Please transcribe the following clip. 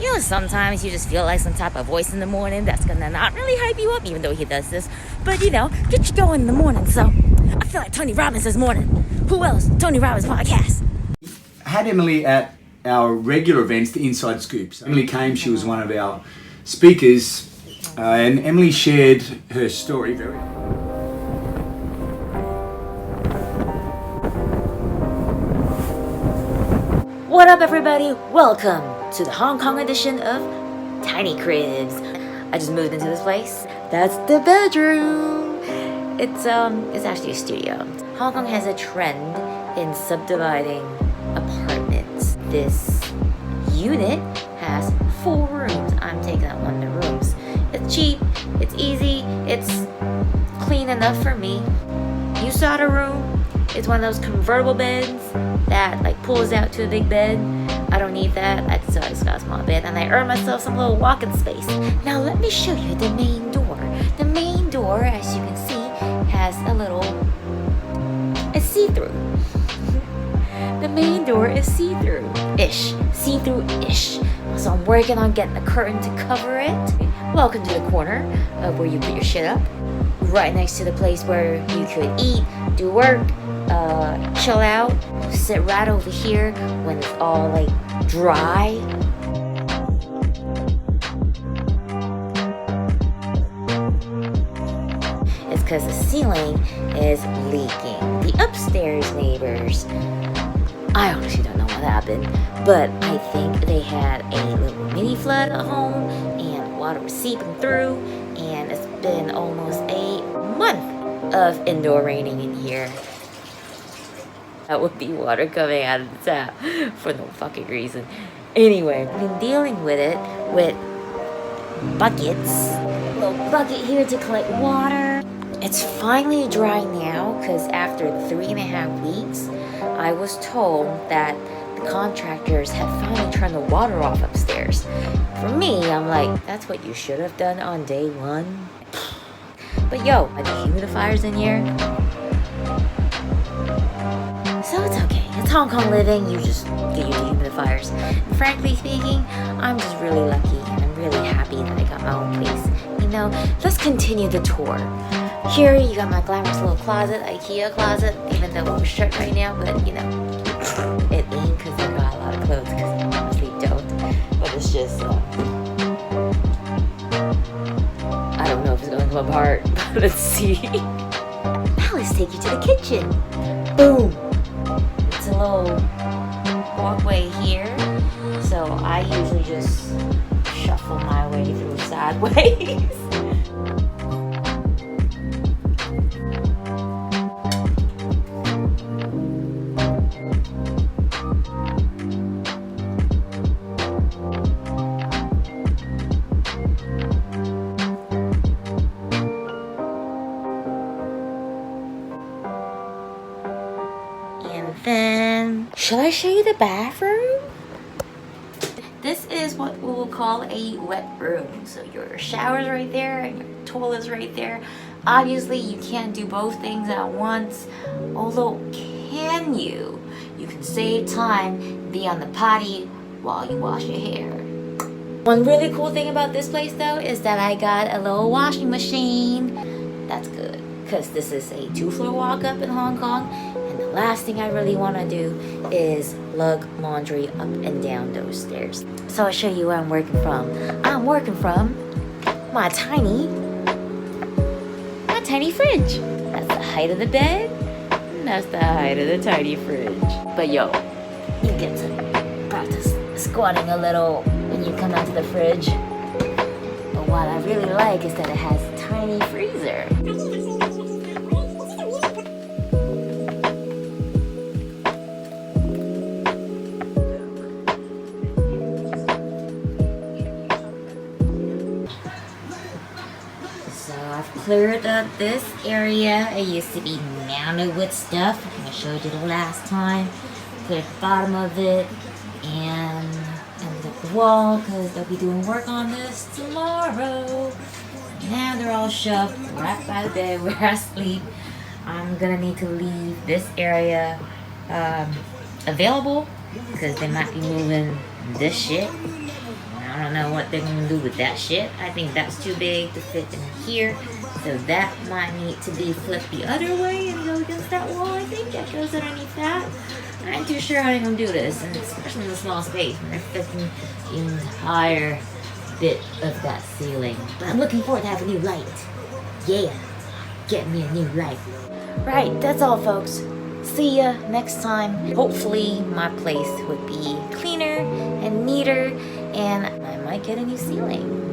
You know, sometimes you just feel like some type of voice in the morning that's gonna not really hype you up, even though he does this. But you know, get you going in the morning. So I feel like Tony Robbins this morning. Who else? Tony Robbins podcast. I had Emily at our regular events, the Inside Scoops. Emily came, she was one of our speakers, and Emily shared her story very well. What up, everybody? Welcome to the Hong Kong edition of Tiny Cribs. I just moved into this place. That's the bedroom. It's actually a studio. Hong Kong has a trend in subdividing apartments. This unit has 4 rooms. I'm taking out one of the rooms. It's cheap, it's easy, it's clean enough for me. You saw the room. It's one of those convertible beds that like pulls out to a big bed. I don't need that. I just got a small bed, and I earned myself some little walking space. Now let me show you the main door. The main door, as you can see, has it's see-through. The main door is see-through-ish. See-through-ish. So I'm working on getting a curtain to cover it. Welcome to the corner of where you put your shit up. Right next to the place where you could eat, do work, chill out. Sit right over here when it's all like dry. It's because the ceiling is leaking. The upstairs neighbors, I honestly don't know what happened, but I think they had a little mini flood at home and water was seeping through, and it's been almost a month of indoor raining in here. That would be water coming out of the tap for no fucking reason. Anyway, I've been dealing with it with buckets. A little bucket here to collect water. It's finally dry now because after 3.5 weeks, I was told that the contractors had finally turned the water off upstairs. For me, I'm like, that's what you should have done on day 1. But yo, are the humidifiers in here? So it's okay. It's Hong Kong living. You just get your humidifiers. And frankly speaking, I'm just really lucky and I'm really happy that I got my own place. You know, let's continue the tour. Here you got my glamorous little closet, IKEA closet, even though we're shut right now, but you know, it ain't because I got a lot of clothes, because I honestly don't. But it's just, I don't know if it's going to come apart, but let's see. Now let's take you to the kitchen. Boom. It's a little walkway here, so I usually just shuffle my way through sideways. Then, shall I show you the bathroom? This is what we will call a wet room. So your shower's right there and your toilet's right there. Obviously, you can't do both things at once. Although, can you? You can save time and be on the potty while you wash your hair. One really cool thing about this place though is that I got a little washing machine. That's good, because this is a 2-floor walk up in Hong Kong. And the last thing I really want to do is lug laundry up and down those stairs. So I'll show you where I'm working from. I'm working from my tiny fridge. That's the height of the bed, and that's the height of the tiny fridge. But yo, you get to practice squatting a little when you come out to the fridge. But what I really like is that it has a tiny freezer. Cleared up this area. It used to be mounted with stuff. I showed you the last time. Cleared the bottom of it and ended up the wall because they'll be doing work on this tomorrow. Now they're all shoved right by the bed where I sleep. I'm gonna need to leave this area available because they might be moving this shit. I they're gonna do with that shit. I think that's too big to fit in here. So that might need to be flipped the other way and go against that wall. I think that goes underneath that. I ain't too sure how they're gonna do this, and especially in the small space when they're flipping the entire bit of that ceiling. But I'm looking forward to having a new light. Yeah, get me a new light. Right, that's all, folks. See ya next time. Hopefully my place would be cleaner and neater, and I might get a new ceiling.